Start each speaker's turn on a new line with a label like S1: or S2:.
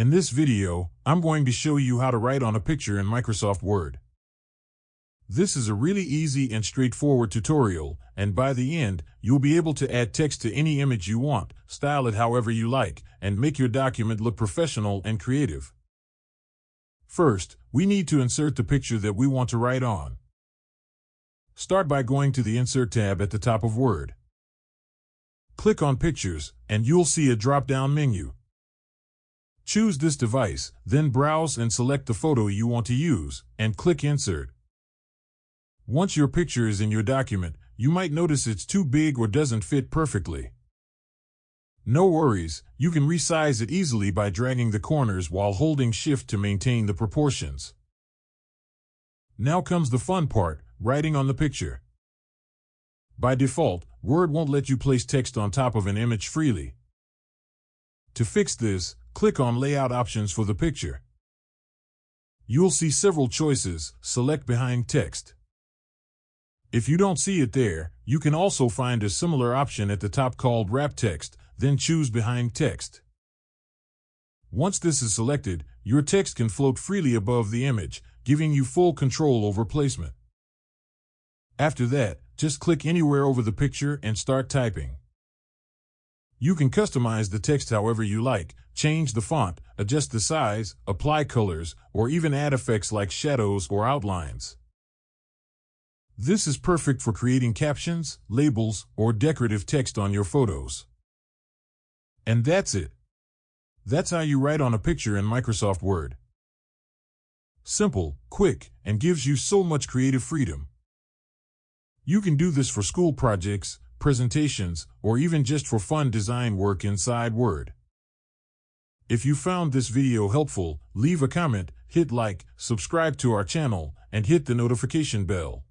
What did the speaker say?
S1: In this video, I'm going to show you how to write on a picture in Microsoft Word. This is a really easy and straightforward tutorial, and by the end, you'll be able to add text to any image you want, style it however you like, and make your document look professional and creative. First, we need to insert the picture that we want to write on. Start by going to the Insert tab at the top of Word. Click on Pictures, and you'll see a drop-down menu. Choose this device, then browse and select the photo you want to use, and click Insert. Once your picture is in your document, you might notice it's too big or doesn't fit perfectly. No worries, you can resize it easily by dragging the corners while holding Shift to maintain the proportions. Now comes the fun part, writing on the picture. By default, Word won't let you place text on top of an image freely. To fix this, click on Layout Options for the picture. You'll see several choices. Select Behind Text. If you don't see it there, you can also find a similar option at the top called Wrap Text, then choose Behind Text. Once this is selected, your text can float freely above the image, giving you full control over placement. After that, just click anywhere over the picture and start typing. You can customize the text however you like, change the font, adjust the size, apply colors, or even add effects like shadows or outlines. This is perfect for creating captions, labels, or decorative text on your photos. And that's it. That's how you write on a picture in Microsoft Word. Simple, quick, and gives you so much creative freedom. You can do this for school projects, presentations, or even just for fun design work inside Word. If you found this video helpful, leave a comment, hit like, subscribe to our channel, and hit the notification bell.